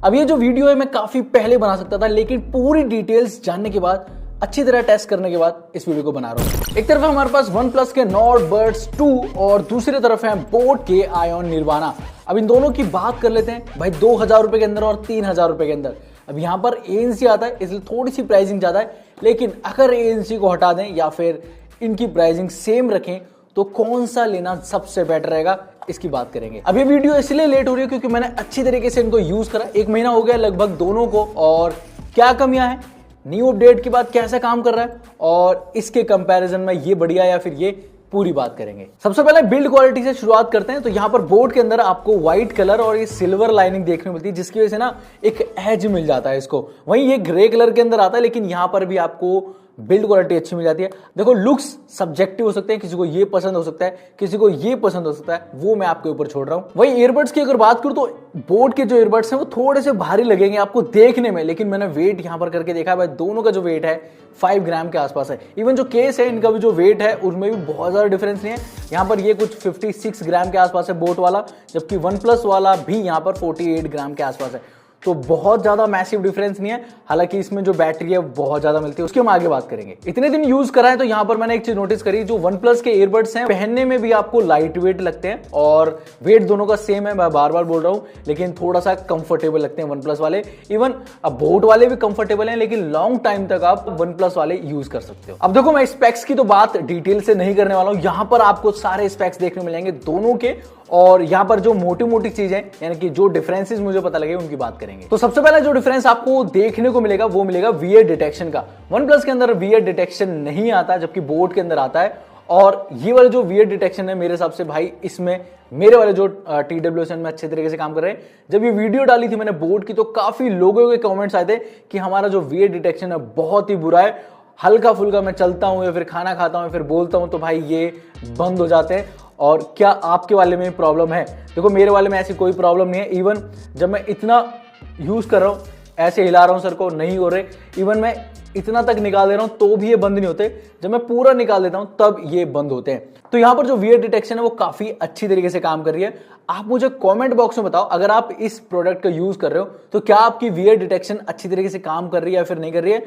अब ये जो वीडियो है मैं काफी पहले बना सकता था, लेकिन पूरी डिटेल्स जानने के बाद, अच्छी तरह टेस्ट करने के बाद इस वीडियो को बना रहा हूँ। एक तरफ है हमारे पास OnePlus के Nord Buds 2 और दूसरी तरफ है बोट के Ion Nirvana। अब इन दोनों की बात कर लेते हैं भाई, 2000 रुपए के अंदर और 3000 रुपए के अंदर। अब यहाँ पर ANC आता है इसलिए थोड़ी सी प्राइसिंग ज्यादा है, लेकिन अगर ANC को हटा दें या फिर इनकी प्राइसिंग सेम रखें तो कौन सा लेना सबसे बेटर रहेगा, इसकी बात करेंगे। अब ये वीडियो इसलिए लेट हो रही है क्योंकि मैंने अच्छी तरीके से इनको यूज करा, 1 महीना हो गया लगभग दोनों को, और क्या कमियां हैं, न्यू अपडेट के बाद कैसा काम कर रहा है और इसके कंपैरिजन में ये बढ़िया या फिर ये, पूरी बात करेंगे। सबसे पहले बिल्ड क्वालिटी से शुरुआत करते हैं। तो यहाँ पर बोर्ड के अंदर आपको व्हाइट कलर और ये सिल्वर लाइनिंग देखने को मिलती है, जिसकी वजह से ना एक एज मिल जाता है इसको। वहीं ये ग्रे कलर के अंदर आता है, लेकिन यहाँ पर भी आपको बिल्ड क्वालिटी अच्छी मिल जाती है। देखो लुक्स सब्जेक्टिव हो सकते हैं, किसी को ये पसंद हो सकता है, किसी को ये पसंद हो सकता है, वो मैं आपके ऊपर छोड़ रहा हूं। वही ईयरबड्स की अगर बात करूं तो बोट के जो ईयरबड्स हैं वो थोड़े से भारी लगेंगे आपको देखने में, लेकिन मैंने वेट यहां पर करके देखा है भाई, दोनों का जो वेट है 5 ग्राम के आसपास है। इवन जो केस है इनका भी जो वेट है उसमें भी बहुत ज्यादा डिफरेंस नहीं है। यहाँ पर ये कुछ 56 ग्राम के आसपास है बोट वाला, जबकि OnePlus वाला भी यहाँ पर 48 ग्राम के आसपास है। तो बहुत ज्यादा मैसिव डिफरेंस नहीं है, हालांकि इसमें जो बैटरी है बहुत ज्यादा मिलती है, उसकी हम आगे बात करेंगे। इतने दिन यूज करा है तो यहाँ पर मैंने एक चीज नोटिस करी, जो OnePlus के ईयरबड्स हैं पहनने में भी आपको लाइट वेट लगते हैं, और वेट दोनों का सेम है, मैं बार बार बोल रहा हूँ, लेकिन थोड़ा सा कंफर्टेबल लगते हैं OnePlus वाले। इवन अब बोट वाले भी कंफर्टेबल हैं, लेकिन लॉन्ग टाइम तक आप OnePlus वाले यूज कर सकते हो। अब देखो मैं स्पेक्स की तो बात डिटेल से नहीं करने वाला हूँ, यहाँ पर आपको सारे स्पेक्स देखने मिलेंगे दोनों के, और यहाँ पर जो मोटी मोटी चीजें यानी कि जो डिफरेंसेस मुझे पता लगे उनकी बात करेंगे। तो सबसे पहले जो डिफरेंस आपको देखने को मिलेगा वो मिलेगा वीयर डिटेक्शन का। OnePlus के अंदर वीयर डिटेक्शन नहीं आता, जबकि बोट के अंदर आता है। और ये वाला जो वीयर डिटेक्शन है मेरे हिसाब से भाई, इसमें मेरे वाले जो TWS में अच्छे तरीके से काम कर रहे हैं। जब ये वीडियो डाली थी मैंने बोट की, तो काफी लोगों के कमेंट्स आए थे कि हमारा जो वीयर डिटेक्शन है बहुत ही बुरा है, हल्का फुल्का मैं चलता हूं या फिर खाना खाता हूं या फिर बोलता हूं तो भाई ये बंद हो जाते हैं। और क्या आपके वाले में प्रॉब्लम है? देखो मेरे वाले में ऐसी कोई प्रॉब्लम नहीं है। इवन जब मैं इतना यूज कर रहा हूं, ऐसे हिला रहा हूं सर को, नहीं हो रहे। इवन मैं इतना तक निकाल दे रहा हूं तो भी ये बंद नहीं होते, जब मैं पूरा निकाल देता हूं तब ये बंद होते हैं। तो यहां पर जो वीयर डिटेक्शन है वो काफी अच्छी तरीके से काम कर रही है। आप मुझे कमेंट बॉक्स में बताओ, अगर आप इस प्रोडक्ट का यूज कर रहे हो तो क्या आपकी वीयर डिटेक्शन अच्छी तरीके से काम कर रही है या फिर नहीं कर रही है,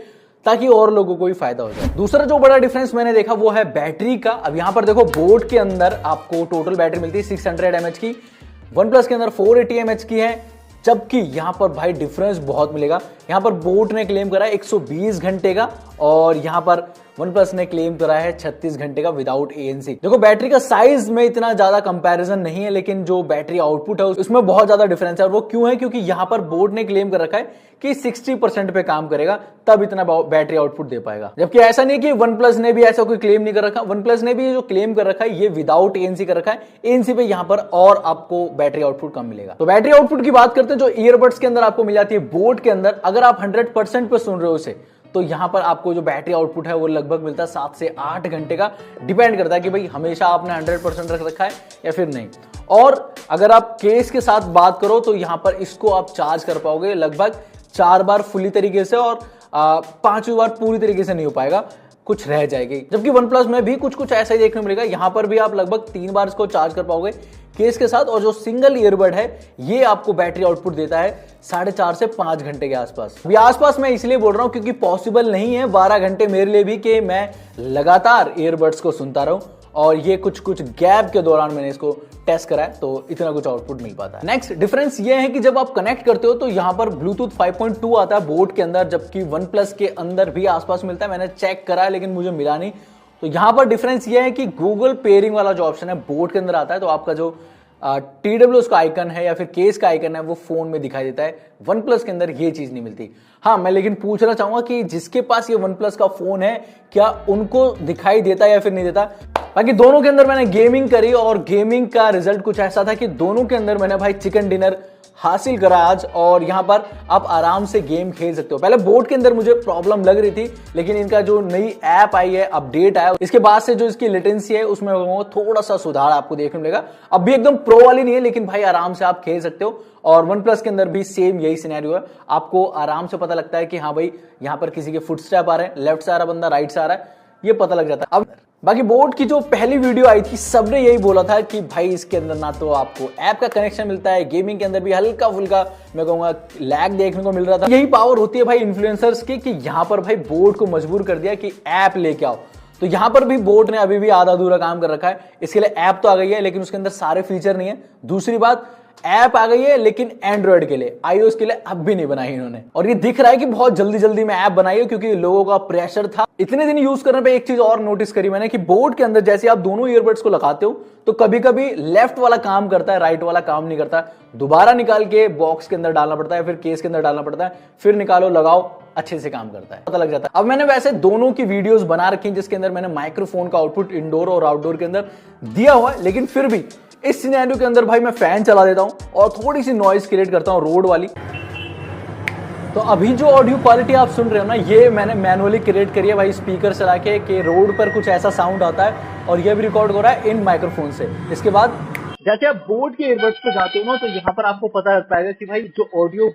ताकि और लोगों को भी फायदा हो जाए। दूसरा जो बड़ा डिफरेंस मैंने देखा वो है बैटरी का। अब यहां पर देखो बोट के अंदर आपको टोटल बैटरी मिलती है 600 mAh की, OnePlus के अंदर 480 mAh की है, जबकि यहां पर भाई डिफरेंस बहुत मिलेगा। यहां पर बोट ने क्लेम करा है 120 घंटे का, और यहां पर OnePlus ने क्लेम करा है 36 घंटे का विदाउट ANC। देखो बैटरी का साइज में इतना ज्यादा कंपैरिजन नहीं है, लेकिन जो बैटरी आउटपुट है उसमें बहुत ज्यादा डिफरेंस है। और वो क्यों है? क्योंकि यहां पर बोट ने क्लेम कर रखा है कि 60% पे काम करेगा तब इतना बैटरी आउटपुट दे पाएगा, जबकि ऐसा नहीं कि OnePlus ने भी ऐसा कोई क्लेम नहीं कर रखा। OnePlus ने भी जो क्लेम कर रखा है ये विदाउट ANC कर रखा है, ANC पे यहां पर और आपको बैटरी आउटपुट कम मिलेगा। तो बैटरी आउटपुट की बात करते हैं, जो ईयरबड्स के अंदर आपको मिल जाती है बोट के अंदर, अगर आप 100% पे सुन रहे हो उसे, तो यहां पर आपको जो बैटरी आउटपुट है वो लगभग मिलता है 7 से 8 घंटे का। डिपेंड करता है कि भाई हमेशा आपने 100% रख रखा है या फिर नहीं। और अगर आप केस के साथ बात करो तो यहां पर इसको आप चार्ज कर पाओगे लगभग 4 बार फुली तरीके से, और 5वीं बार पूरी तरीके से नहीं हो पाएगा, कुछ रह जाएगी। जबकि OnePlus में भी कुछ ऐसा ही देखने को मिलेगा, यहां पर भी आप लगभग 3 बार इसको चार्ज कर पाओगे केस के साथ। और जो सिंगल ईयरबड है ये आपको बैटरी आउटपुट देता है 4.5 से 5 घंटे के आसपास। अभी आसपास मैं इसलिए बोल रहा हूं क्योंकि पॉसिबल नहीं है 12 घंटे मेरे लिए भी कि मैं लगातार ईयरबड्स को सुनता रहूं, और ये कुछ गैप के दौरान मैंने इसको टेस्ट करा है तो इतना कुछ आउटपुट मिल पाता है। नेक्स्ट डिफरेंस ये है कि जब आप कनेक्ट करते हो तो यहां पर ब्लूटूथ 5.2 आता है बोट के अंदर, जबकि OnePlus के अंदर भी आसपास मिलता है। मैंने चेक करा है लेकिन मुझे मिला नहीं। तो यहां पर डिफरेंस ये है कि गूगल पेयरिंग वाला जो ऑप्शन है बोट के अंदर आता है, तो आपका जो TWS का आइकन है या फिर केस का आइकन है वो फोन में दिखाई देता है। OnePlus के अंदर ये चीज नहीं मिलती। हाँ, मैं लेकिन पूछना चाहूंगा कि जिसके पास ये OnePlus का फोन है क्या उनको दिखाई देता है या फिर नहीं देता। बाकी दोनों के अंदर मैंने गेमिंग करी और गेमिंग का रिजल्ट कुछ ऐसा था कि दोनों के अंदर मैंने भाई चिकन डिनर हासिल करा आज, और यहां पर आप आराम से गेम खेल सकते हो। पहले बोट के अंदर मुझे प्रॉब्लम लग रही थी, लेकिन इनका जो नई ऐप आई है, अपडेट आया, इसके बाद से जो इसकी लेटेंसी है उसमें थोड़ा सा सुधार आपको देखने मिलेगा। अब भी एकदम प्रो वाली नहीं है, लेकिन भाई आराम से आप खेल सकते हो। और OnePlus के अंदर भी सेम यही सिनेरियो है, आपको आराम से पता लगता है कि हाँ भाई यहाँ पर किसी के फुटस्टेप आ रहे हैं, लेफ्ट से आ रहा बंदा, राइट से आ रहा है, ये पता लग जाता है। अब बाकी बोट की जो पहली वीडियो आई थी सबने यही बोला था कि भाई इसके अंदर ना तो आपको ऐप का कनेक्शन मिलता है, गेमिंग के अंदर भी हल्का फुल्का मैं कहूंगा लैग देखने को मिल रहा था। यही पावर होती है भाई इन्फ्लुएंसर्स की कि यहाँ पर भाई बोट को मजबूर कर दिया कि ऐप लेके आओ। तो यहां पर भी बोट ने अभी भी आधा अधूरा काम कर रखा है। इसके लिए ऐप तो आ गई है लेकिन उसके अंदर सारे फीचर नहीं है। दूसरी बात, ऐप आ गई है लेकिन एंड्रॉइड के लिए, आईओएस के लिए अब भी नहीं बनाई इन्होंने। और ये दिख रहा है कि बहुत जल्दी जल्दी में ऐप बनाई है क्योंकि लोगों का प्रेशर था। इतने दिन यूज करने पे एक चीज और नोटिस करी मैंने कि बोट के अंदर जैसे आप दोनों ईयरबड्स को लगाते हो तो कभी कभी लेफ्ट वाला काम करता है, राइट वाला काम नहीं करता। दोबारा निकाल के बॉक्स के अंदर डालना पड़ता है, फिर केस के अंदर डालना पड़ता है, फिर निकालो लगाओ, अच्छे से काम करता है, पता लग जाता है। अब मैंने वैसे दोनों की वीडियोस बना रखी हैं जिसके अंदर मैंने माइक्रोफोन का आउटपुट इंडोर और आउटडोर के अंदर दिया हुआ है, लेकिन फिर भी इस सिनेरियो के अंदर भाई मैं फैन चला देता हूं और थोड़ी सी नॉइज क्रिएट करता हूं रोड वाली। तो अभी जो ऑडियो क्वालिटी आप सुन रहे हो ना, ये मैंने मैनुअली क्रिएट करी है भाई स्पीकर चला के कि रोड पर कुछ ऐसा साउंड आता है और ये भी रिकॉर्ड हो रहा है इन माइक्रोफोन से। इसके बाद जैसे आप बोट के ईयरबड्स पे जाते हो ना तो यहाँ पर आपको पता लगता है कि भाई जो ऑडियो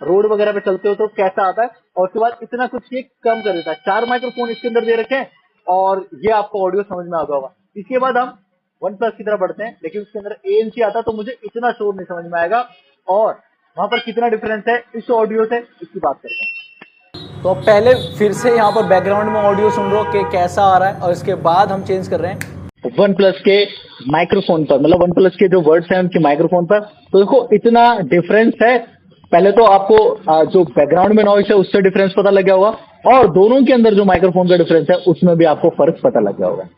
रोड वगैरह पे चलते हो तो कैसा आता है, और उसके बाद इतना कुछ ये कम कर देता है। 4 माइक्रोफोन इसके अंदर दे रखे हैं और ये आपको ऑडियो समझ में आ गया होगा। इसके बाद हम OnePlus की तरफ बढ़ते हैं, लेकिन उसके अंदर ANC आता तो मुझे इतना शोर नहीं समझ में आएगा। और वहां पर कितना डिफरेंस है इस ऑडियो से, इसकी बात करते हैं। तो पहले फिर से यहाँ पर बैकग्राउंड में ऑडियो सुन रहे हो कि कैसा आ रहा है, और इसके बाद हम चेंज कर रहे हैं OnePlus के माइक्रोफोन पर, मतलब OnePlus के जो वर्ड्स हैं उनके माइक्रोफोन पर। तो देखो इतना डिफरेंस है। पहले तो आपको जो बैकग्राउंड में नॉइस है उससे डिफरेंस पता लग गया होगा, और दोनों के अंदर जो माइक्रोफोन का डिफरेंस है उसमें भी आपको फर्क पता लग गया होगा।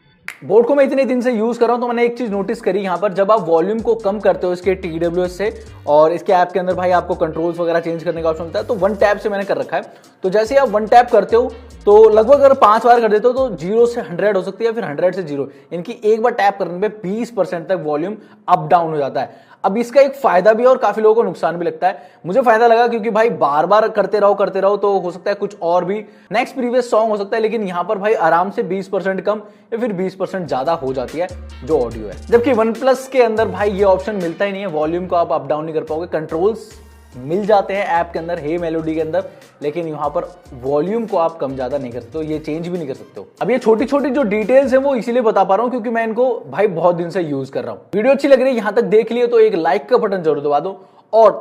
बोट को मैं इतने दिन से यूज कर रहा हूं तो मैंने एक चीज नोटिस करी यहाँ पर, जब आप वॉल्यूम को कम करते हो इसके TWS से, और इसके ऐप के अंदर भाई आपको कंट्रोल्स वगैरह चेंज करने का ऑप्शन होता है, तो 1 टैप से मैंने कर रखा है। तो जैसे आप 1 टैप करते हो तो लगभग अगर 5 बार कर देते हो तो 0 से 100 हो सकती है, फिर 100 से 0, इनकी एक बार टैप करने पे 20% तक वॉल्यूम अप डाउन हो जाता है। अब इसका एक फायदा भी है और काफी लोगों को नुकसान भी लगता है। मुझे फायदा लगा क्योंकि भाई बार बार करते रहो तो हो सकता है कुछ और भी नेक्स्ट प्रीवियस सॉन्ग हो सकता है, लेकिन यहां पर भाई आराम से 20% कम या फिर 20% ज्यादा हो जाती है जो ऑडियो है। जबकि OnePlus के अंदर भाई ये ऑप्शन मिलता ही नहीं है, वॉल्यूम को आप अप डाउन नहीं कर पाओगे। कंट्रोल्स मिल जाते हैं ऐप के अंदर, हे मेलोडी के अंदर, लेकिन यहां पर वॉल्यूम को आप कम ज्यादा नहीं कर सकते हो, ये चेंज भी नहीं कर सकते हो। अब ये छोटी छोटी जो डिटेल्स है वो इसीलिए बता पा रहा हूं क्योंकि मैं इनको भाई बहुत दिन से यूज कर रहा हूं। वीडियो अच्छी लग रही है यहां तक देख लिए तो एक लाइक का बटन जरूर दबा दो, और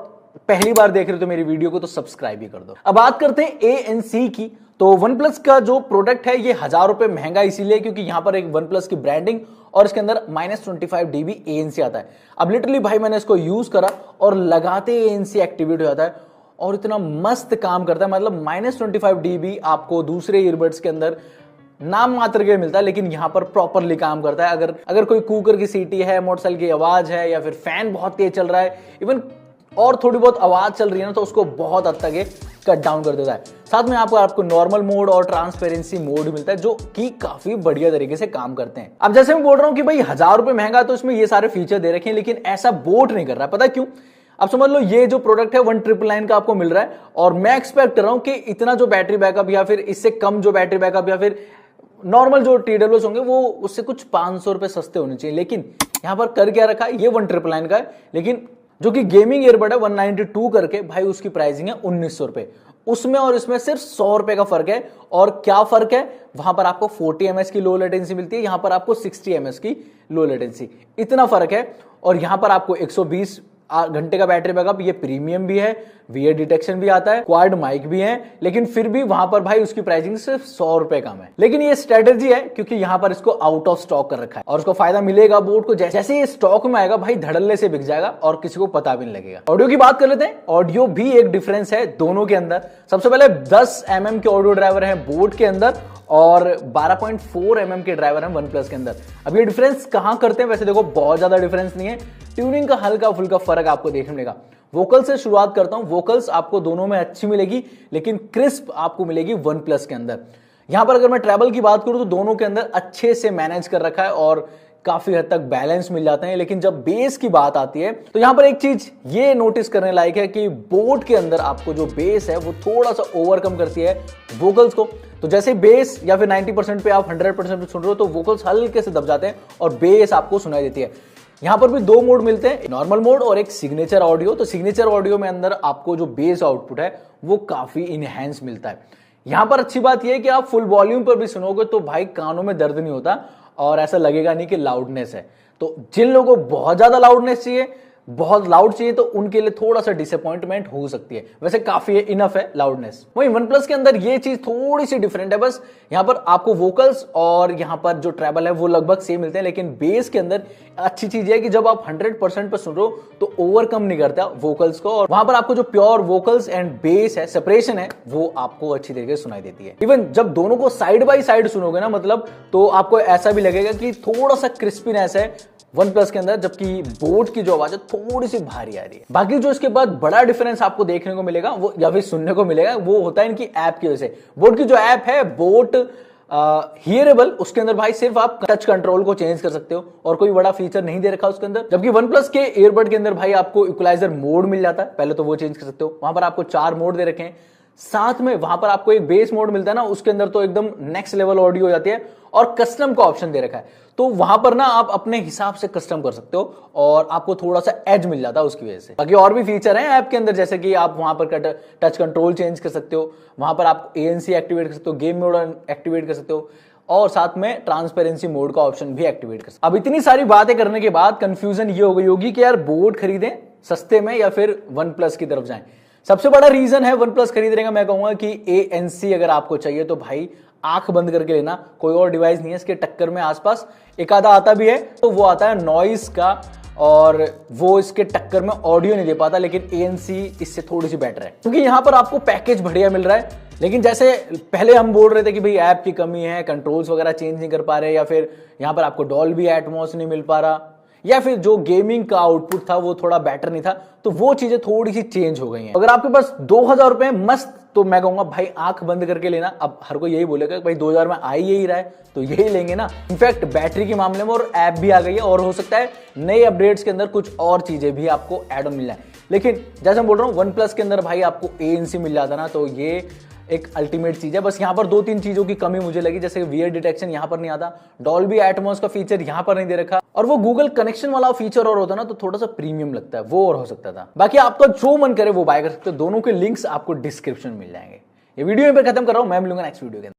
पहली बार देख रहे हो तो मेरी वीडियो को तो सब्सक्राइब भी कर दो। अब बात करते हैं ANC की। तो OnePlus का जो प्रोडक्ट है ये 1000 रुपए महंगा इसीलिए क्योंकि यहां पर एक OnePlus की ब्रांडिंग और इसके अंदर -25 dB ANC आता है। अब लिटरली भाई मैंने इसको यूज करा और लगाते ANC एक्टिवेट हो जाता है और इतना मस्त काम करता है। मतलब -25 dB आपको दूसरे ईयरबड्स के अंदर नाम मात्र के मिलता है, लेकिन यहां पर प्रॉपरली काम करता है। अगर कोई कुकर की सीटी है, मोटरसाइकिल की आवाज है, या फिर फैन बहुत तेज चल रहा है, इवन और थोड़ी बहुत आवाज चल रही है ना, तो उसको बहुत हद तक ये कट डाउन कर देता है। साथ में आपको नॉर्मल मोड और ट्रांसपेरेंसी मोड मिलता है जो कि काफी बढ़िया तरीके से काम करते हैं। अब जैसे मैं बोल रहा हूं कि भाई 1000 रुपए महंगा तो इसमें ये सारे फीचर दे रखे हैं, लेकिन ऐसा बोट नहीं कर रहा। पता क्यों? अब समझ लो ये जो प्रोडक्ट है 1999 का आपको मिल रहा है, और मैं एक्सपेक्ट कर रहा हूं कि इतना जो बैटरी बैकअप या फिर इससे कम जो बैटरी बैकअप या फिर नॉर्मल जो TWS होंगे वो उससे कुछ 500 रुपए सस्ते होने चाहिए। लेकिन यहां पर कर क्या रखा है, ये 1999 का है, लेकिन जो कि गेमिंग ईयरबड है 192 करके भाई उसकी प्राइसिंग है 1900 रुपए। उसमें और इसमें सिर्फ 100 रुपए का फर्क है। और क्या फर्क है? वहां पर आपको 40 ms की लो लेटेंसी मिलती है, यहां पर आपको 60 ms की लो लेटेंसी, इतना फर्क है। और यहां पर आपको 120 घंटे का बैटरी बैकअप, ये प्रीमियम भी है, वीआर डिटेक्शन भी आता है, क्वाड माइक भी है, लेकिन फिर भी वहां पर भाई उसकी प्राइसिंग सिर्फ 100 रुपए कम है। लेकिन ये स्ट्रेटेजी है क्योंकि यहां पर इसको आउट ऑफ स्टॉक कर रखा है, और उसको फायदा मिलेगा बोट को जैसे ये स्टॉक में आएगा भाई धड़ल्ले से बिक जाएगा और किसी को पता भी नहीं लगेगा। ऑडियो की बात कर लेते हैं। ऑडियो भी एक डिफरेंस है दोनों के अंदर। सबसे पहले 10 mm के ऑडियो ड्राइवर है बोट के अंदर और 12.4 mm के ड्राइवर है OnePlus के अंदर। अब ये डिफरेंस कहां करते हैं? वैसे देखो बहुत ज्यादा डिफरेंस नहीं है, ट्यूनिंग का हल्का फुल्का फर्क आपको देखने मिलेगा। वोकल से शुरुआत करता हूं। वोकल्स आपको दोनों में अच्छी मिलेगी, लेकिन क्रिस्प आपको मिलेगी OnePlus के अंदर। यहां पर अगर मैं ट्रैवल की बात करूं तो दोनों के अंदर अच्छे से मैनेज कर रखा है और काफी हद तक बैलेंस मिल जाते हैं। लेकिन जब बेस की बात आती है तो यहां पर एक चीज ये नोटिस करने लायक है कि बोट के अंदर आपको जो बेस है वो थोड़ा सा ओवरकम करती है वोकल्स को। तो जैसे बेस या फिर 90% पे आप 100% पे सुन रहे हो तो वोकल्स हल्के से दब जाते हैं और बेस आपको सुनाई देती है। यहां पर भी 2 मोड मिलते हैं, नॉर्मल मोड और एक सिग्नेचर ऑडियो। तो सिग्नेचर ऑडियो में अंदर आपको जो बेस आउटपुट है वो काफी इनहैंस मिलता है। यहां पर अच्छी बात यह है कि आप फुल वॉल्यूम पर भी सुनोगे तो भाई कानों में दर्द नहीं होता, और ऐसा लगेगा नहीं कि लाउडनेस है। तो जिन लोगों को बहुत ज्यादा लाउडनेस चाहिए, बहुत लाउड चाहिए, तो उनके लिए थोड़ा सा डिसअपॉइंटमेंट हो सकती है। वैसे काफी है, इनफ है लाउडनेस। वहीं OnePlus के अंदर ये चीज थोड़ी सी डिफरेंट है, बस यहां पर आपको वोकल्स और यहां पर जो ट्रेबल है वो लगभग सेम मिलते हैं, लेकिन बेस के अंदर अच्छी चीज है कि जब आप 100% पर सुन रहे हो तो ओवरकम नहीं करता वोकल्स को, और वहां पर आपको जो प्योर वोकल्स एंड बेस है, सेपरेशन है, वो आपको अच्छी तरीके से सुनाई देती है। इवन जब दोनों को साइड बाय साइड सुनोगे ना, मतलब तो आपको ऐसा भी लगेगा कि थोड़ा सा क्रिस्पीनेस है OnePlus के अंदर, जबकि बोट की जो आवाज है थोड़ी सी भारी आ रही है। बाकी जो इसके बाद बड़ा डिफरेंस आपको देखने को मिलेगा वो या फिर सुनने को मिलेगा वो होता है इनकी ऐप की वजह से। बोट की जो ऐप है बोट हियरेबल, उसके अंदर भाई सिर्फ आप टच कंट्रोल को चेंज कर सकते हो और कोई बड़ा फीचर नहीं दे रखा उसके अंदर। जबकि OnePlus के ईयरबड के अंदर भाई आपको इक्वलाइजर मोड मिल जाता है, पहले तो वो चेंज कर सकते हो। वहां पर आपको 4 मोड दे रखे हैं, साथ में वहां पर आपको एक बेस मोड मिलता है ना, उसके अंदर तो एकदम नेक्स्ट लेवल ऑडियो हो जाती है, और कस्टम का ऑप्शन दे रखा है, तो वहां पर ना आप अपने हिसाब से कस्टम कर सकते हो और आपको थोड़ा सा एज मिल जाता है उसकी वजह से। बाकी और भी फीचर हैं ऐप के अंदर, जैसे कि आप वहां पर टच कंट्रोल चेंज कर सकते हो, वहां पर आप ANC एक्टिवेट कर सकते हो, गेम मोड एक्टिवेट कर सकते हो, और साथ में ट्रांसपेरेंसी मोड का ऑप्शन भी एक्टिवेट कर सकते हो। अब इतनी सारी बातें करने के बाद कंफ्यूजन ये हो गई होगी कि यार बोट खरीदें सस्ते में या फिर OnePlus की तरफ जाएं। सबसे बड़ा रीजन है OnePlus खरीदने का, मैं कहूंगा कि ANC अगर आपको चाहिए तो भाई आंख बंद करके लेना, कोई और डिवाइस नहीं है इसके टक्कर में। आसपास एक आधा आता भी है तो वो आता है नॉइस का, और वो इसके टक्कर में ऑडियो नहीं दे पाता, लेकिन ANC इससे थोड़ी सी बेटर है क्योंकि यहां पर आपको पैकेज बढ़िया मिल रहा है। लेकिन जैसे पहले हम बोल रहे थे कि भाई ऐप की कमी है, कंट्रोल्स वगैरह चेंज नहीं कर पा रहे, या फिर यहां पर आपको डॉल्बी एटमॉस नहीं मिल पा रहा, या फिर जो गेमिंग का आउटपुट था वो थोड़ा बेटर नहीं था, तो वो चीजें थोड़ी सी चेंज हो गई हैं। अगर आपके पास 2000 रुपए मस्त, तो मैं कहूंगा भाई आंख बंद करके लेना। अब हर कोई यही बोलेगा भाई 2000 में आ यही रहा है तो यही लेंगे ना। इनफैक्ट बैटरी के मामले में और ऐप भी आ गई है, और हो सकता है नए अपडेट्स के अंदर कुछ और चीजें भी आपको ऐड ऑन मिल जाए। लेकिन जैसे मैं बोल रहा हूं OnePlus के अंदर भाई आपको ANC मिल जाता ना, तो ये एक अल्टीमेट चीज है। बस यहां पर 2-3 चीजों की कमी मुझे लगी, जैसे वियर डिटेक्शन यहां पर नहीं आता, डॉल्बी एटमॉस का फीचर यहां पर नहीं दे रखा, और वो गूगल कनेक्शन वाला फीचर और होता ना तो थोड़ा सा प्रीमियम लगता है, वो और हो सकता था। बाकी आपका जो मन करे वो बाय कर सकते हो, दोनों के लिंक्स आपको डिस्क्रिप्शन में मिल जाएंगे। ये वीडियो यहीं पर खत्म कर रहा हूं, मैं मिलूंगा नेक्स्ट वीडियो के अंदर।